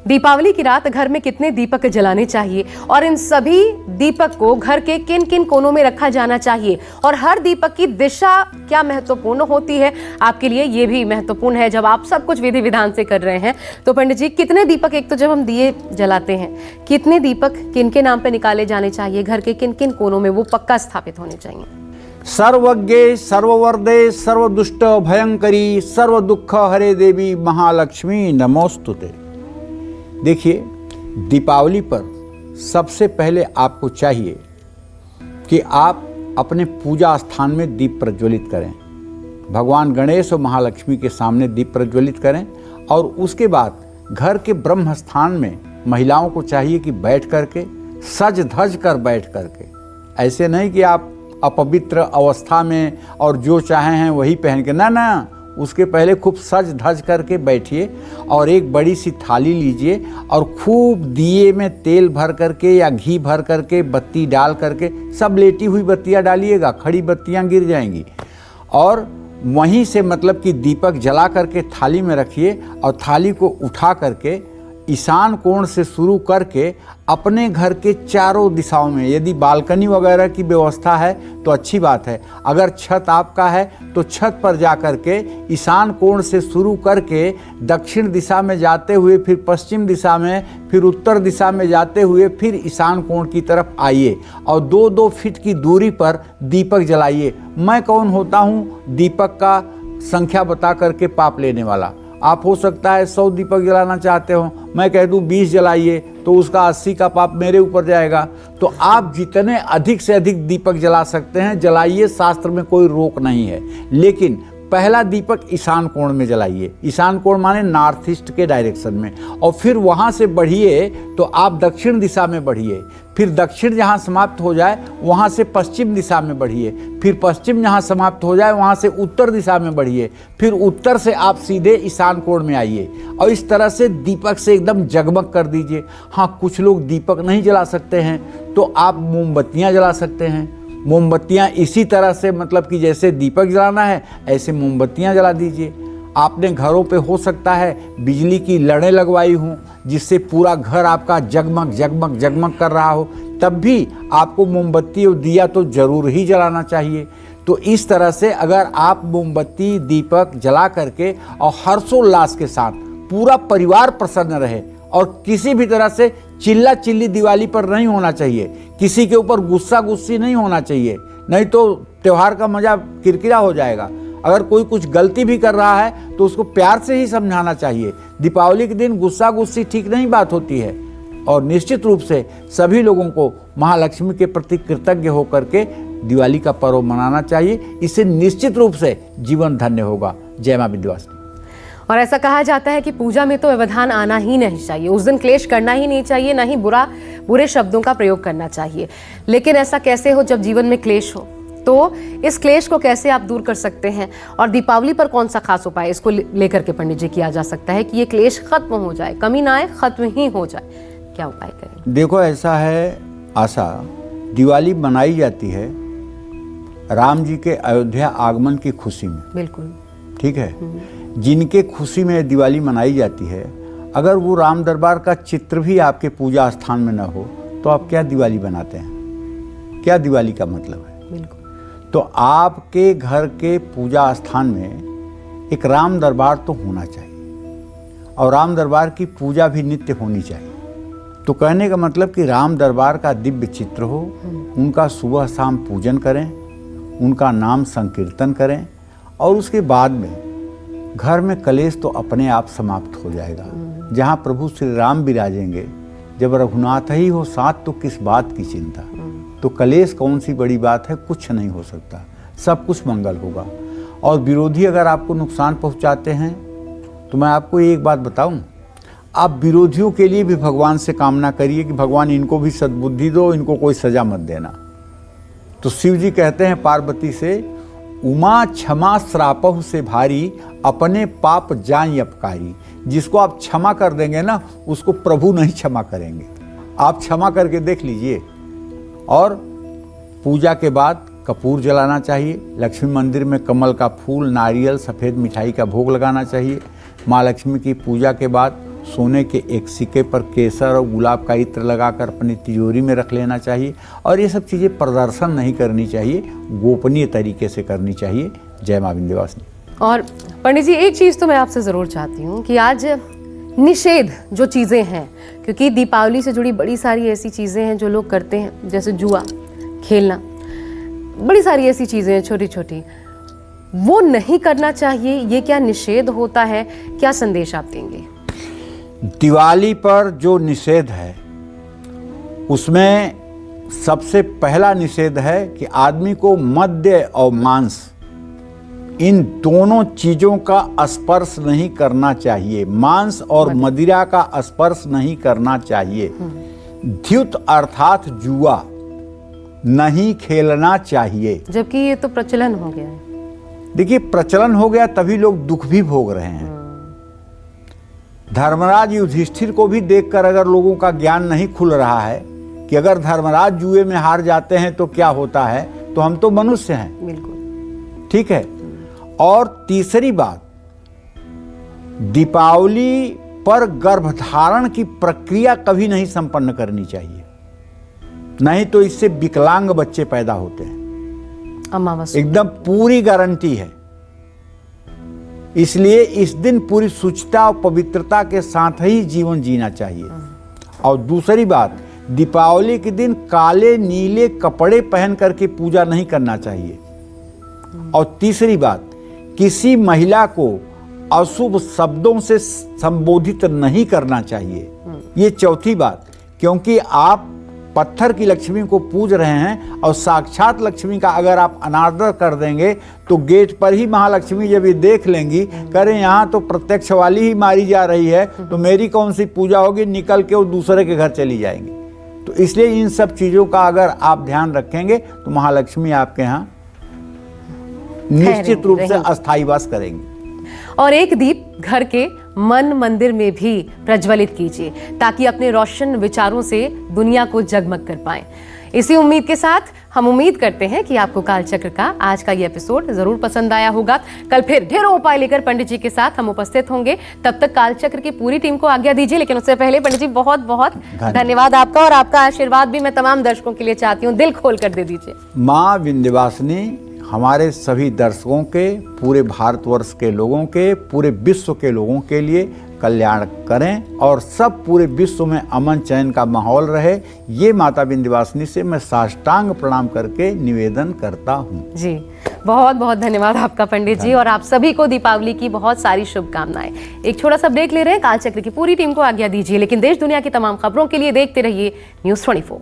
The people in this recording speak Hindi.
दीपावली की रात घर में कितने दीपक जलाने चाहिए और इन सभी दीपक को घर के किन किन कोनों में रखा जाना चाहिए और हर दीपक की दिशा क्या महत्वपूर्ण होती है, आपके लिए ये भी महत्वपूर्ण है जब आप सब कुछ विधि विधान से कर रहे हैं। तो पंडित जी, कितने दीपक, एक तो जब हम दिए जलाते हैं, कितने दीपक किन के नाम पे निकाले जाने चाहिए, घर के किन किन कोनों में वो पक्का स्थापित होने चाहिए? सर्वज्ञे सर्ववर्दे सर्वदुष्ट भयंकरी सर्व दुख हरे देवी महालक्ष्मी नमोस्तुते। देखिए, दीपावली पर सबसे पहले आपको चाहिए कि आप अपने पूजा स्थान में दीप प्रज्वलित करें, भगवान गणेश और महालक्ष्मी के सामने दीप प्रज्वलित करें। और उसके बाद घर के ब्रह्म स्थान में महिलाओं को चाहिए कि बैठ करके, सज धज कर बैठ करके, ऐसे नहीं कि आप अपवित्र अवस्था में और जो चाहे हैं वही पहन के, ना, उसके पहले खूब सज धज करके बैठिए और एक बड़ी सी थाली लीजिए और खूब दिए में तेल भर करके या घी भर करके, बत्ती डाल करके, सब लेटी हुई बत्तियां डालिएगा, खड़ी बत्तियां गिर जाएंगी। और वहीं से मतलब कि दीपक जला करके थाली में रखिए और थाली को उठा करके ईशान कोण से शुरू करके अपने घर के चारों दिशाओं में, यदि बालकनी वगैरह की व्यवस्था है तो अच्छी बात है, अगर छत आपका है तो छत पर जा करके ईशान कोण से शुरू करके दक्षिण दिशा में जाते हुए, फिर पश्चिम दिशा में, फिर उत्तर दिशा में जाते हुए फिर ईशान कोण की तरफ आइए और 2-2 फीट की दूरी पर दीपक जलाइए। मैं कौन होता हूँ दीपक का संख्या बता करके पाप लेने वाला? आप हो सकता है 100 दीपक जलाना चाहते हो, मैं कह दूं 20 जलाइए तो उसका 80 का पाप मेरे ऊपर जाएगा। तो आप जितने अधिक से अधिक दीपक जला सकते हैं जलाइए, शास्त्र में कोई रोक नहीं है। लेकिन पहला दीपक ईशान कोण में जलाइए, ईशान कोण माने नॉर्थ ईस्ट के डायरेक्शन में, और फिर वहाँ से बढ़िए तो आप दक्षिण दिशा में बढ़िए, फिर दक्षिण जहाँ समाप्त हो जाए वहाँ से पश्चिम दिशा में बढ़िए, फिर पश्चिम जहाँ समाप्त हो जाए वहाँ से उत्तर दिशा में बढ़िए, फिर उत्तर से आप सीधे ईशान कोण में आइए और इस तरह से दीपक से एकदम जगमग कर दीजिए। हाँ, कुछ लोग दीपक नहीं जला सकते हैं तो आप मोमबत्तियाँ जला सकते हैं। मोमबत्तियाँ इसी तरह से, मतलब कि जैसे दीपक जलाना है ऐसे मोमबत्तियाँ जला दीजिए। आपने घरों पे हो सकता है बिजली की लड़ें लगवाई हों जिससे पूरा घर आपका जगमग जगमग जगमग कर रहा हो, तब भी आपको मोमबत्ती और दिया तो ज़रूर ही जलाना चाहिए। तो इस तरह से अगर आप मोमबत्ती दीपक जला करके और हर्षोल्लास के साथ पूरा परिवार प्रसन्न रहे, और किसी भी तरह से चिल्ला चिल्ली दिवाली पर नहीं होना चाहिए, किसी के ऊपर गुस्सा गुस्सी नहीं होना चाहिए, नहीं तो त्यौहार का मजा किरकिरा हो जाएगा। अगर कोई कुछ गलती भी कर रहा है तो उसको प्यार से ही समझाना चाहिए। दीपावली के दिन गुस्सा गुस्सी ठीक नहीं बात होती है। और निश्चित रूप से सभी लोगों को महालक्ष्मी के प्रति कृतज्ञ होकर के दिवाली का पर्व मनाना चाहिए। इससे निश्चित रूप से जीवन धन्य होगा। जय मां विंध्यवासिनी। और ऐसा कहा जाता है कि पूजा में तो व्यवधान आना ही नहीं चाहिए, उस दिन क्लेश करना ही नहीं चाहिए, ना ही बुरे शब्दों का प्रयोग करना चाहिए। लेकिन ऐसा कैसे हो जब जीवन में क्लेश हो? तो इस क्लेश को कैसे आप दूर कर सकते हैं और दीपावली पर कौन सा खास उपाय इसको लेकर के पंडित जी किया जा सकता है कि ये क्लेश खत्म हो जाए, कमी ना आए, खत्म ही हो जाए? क्या उपाय करें? देखो, ऐसा है आशा, दिवाली मनाई जाती है राम जी के अयोध्या आगमन की खुशी में। बिल्कुल ठीक है। जिनके खुशी में दिवाली मनाई जाती है, अगर वो राम दरबार का चित्र भी आपके पूजा स्थान में न हो तो आप क्या दिवाली बनाते हैं? क्या दिवाली का मतलब है? बिल्कुल। तो आपके घर के पूजा स्थान में एक राम दरबार तो होना चाहिए और राम दरबार की पूजा भी नित्य होनी चाहिए। तो कहने का मतलब कि राम दरबार का दिव्य चित्र हो, उनका सुबह शाम पूजन करें, उनका नाम संकीर्तन करें, और उसके बाद में घर में कलेश तो अपने आप समाप्त हो जाएगा। जहाँ प्रभु श्री राम विराजेंगे, जब रघुनाथ ही हो साथ तो किस बात की चिंता। तो कलेश कौन सी बड़ी बात है? कुछ नहीं हो सकता, सब कुछ मंगल होगा। और विरोधी अगर आपको नुकसान पहुंचाते हैं तो मैं आपको एक बात बताऊं, आप विरोधियों के लिए भी भगवान से कामना करिए कि भगवान इनको भी सद्बुद्धि दो, इनको कोई सजा मत देना। तो शिव जी कहते हैं पार्वती से, उमा क्षमा श्रापहु से भारी अपने पाप जान अपकारी। जिसको आप क्षमा कर देंगे ना, उसको प्रभु नहीं क्षमा करेंगे। आप क्षमा करके देख लीजिए। और पूजा के बाद कपूर जलाना चाहिए। लक्ष्मी मंदिर में कमल का फूल, नारियल, सफ़ेद मिठाई का भोग लगाना चाहिए। माँ लक्ष्मी की पूजा के बाद सोने के एक सिक्के पर केसर और गुलाब का इत्र लगाकर अपनी तिजोरी में रख लेना चाहिए। और ये सब चीज़ें प्रदर्शन नहीं करनी चाहिए, गोपनीय तरीके से करनी चाहिए। जय माँ विंध्यवासिनी। और पंडित जी, एक चीज़ तो मैं आपसे ज़रूर चाहती हूँ कि आज निषेध जो चीज़ें हैं, क्योंकि दीपावली से जुड़ी बड़ी सारी ऐसी चीज़ें हैं जो लोग करते हैं, जैसे जुआ खेलना, बड़ी सारी ऐसी चीज़ें हैं छोटी छोटी, वो नहीं करना चाहिए। ये क्या निषेध होता है, क्या संदेश आप देंगे? दिवाली पर जो निषेध है उसमें सबसे पहला निषेध है कि आदमी को मद्य और मांस, इन दोनों चीजों का स्पर्श नहीं करना चाहिए। मांस और मदिरा का स्पर्श नहीं करना चाहिए। द्युत अर्थात जुआ नहीं खेलना चाहिए। जबकि ये तो प्रचलन हो गया है। देखिए, प्रचलन हो गया तभी लोग दुख भी भोग रहे हैं। धर्मराज युधिष्ठिर को भी देखकर अगर लोगों का ज्ञान नहीं खुल रहा है कि अगर धर्मराज जुए में हार जाते हैं तो क्या होता है, तो हम तो मनुष्य हैं। बिल्कुल ठीक है। और तीसरी बात, दीपावली पर गर्भधारण की प्रक्रिया कभी नहीं संपन्न करनी चाहिए, नहीं तो इससे विकलांग बच्चे पैदा होते हैं। अमावस्या एकदम पूरी गारंटी है। इसलिए इस दिन पूरी शुचिता और पवित्रता के साथ ही जीवन जीना चाहिए। और दूसरी बात, दीपावली के दिन काले नीले कपड़े पहन करके पूजा नहीं करना चाहिए। और तीसरी बात, किसी महिला को अशुभ शब्दों से संबोधित नहीं करना चाहिए। ये चौथी बात, क्योंकि आप पत्थर की लक्ष्मी को पूज रहे हैं और साक्षात लक्ष्मी का अगर आप अनादर कर देंगे तो गेट पर ही महालक्ष्मी जब ये देख लेंगी, करें यहाँ तो प्रत्यक्ष वाली ही मारी जा रही है, तो मेरी कौन सी पूजा होगी, निकल के वो दूसरे के घर चली जाएंगी। तो इसलिए इन सब चीज़ों का अगर आप ध्यान रखेंगे तो महालक्ष्मी आपके यहाँ निश्चित रूप से अस्थायी वास करेंगी। और एक दीप घर के मन मंदिर में भी प्रज्वलित कीजिए, ताकि अपने रोशन विचारों से दुनिया को जगमग कर पाएं। इसी उम्मीद के साथ हम उम्मीद करते हैं कि आपको कालचक्र का आज का ये एपिसोड जरूर पसंद आया होगा। कल फिर ढेरों उपाय लेकर पंडित जी के साथ हम उपस्थित होंगे। तब तक कालचक्र की पूरी टीम को आज्ञा दीजिए, लेकिन उससे पहले पंडित जी बहुत बहुत धन्यवाद आपका, और आपका आशीर्वाद भी मैं तमाम दर्शकों के लिए चाहती हूँ, दिल खोल कर दे दीजिए। माँ विंध्यवासिनी हमारे सभी दर्शकों के, पूरे भारतवर्ष के लोगों के, पूरे विश्व के लोगों के लिए कल्याण करें और सब पूरे विश्व में अमन चैन का माहौल रहे, ये माता विंध्यवासिनी से मैं साष्टांग प्रणाम करके निवेदन करता हूँ। जी, बहुत बहुत धन्यवाद आपका पंडित जी, और आप सभी को दीपावली की बहुत सारी शुभकामनाएं। एक छोटा सा ब्रेक ले रहे हैं, कालचक्र की पूरी टीम को आज्ञा दीजिए, लेकिन देश दुनिया की तमाम खबरों के लिए देखते रहिए News 24।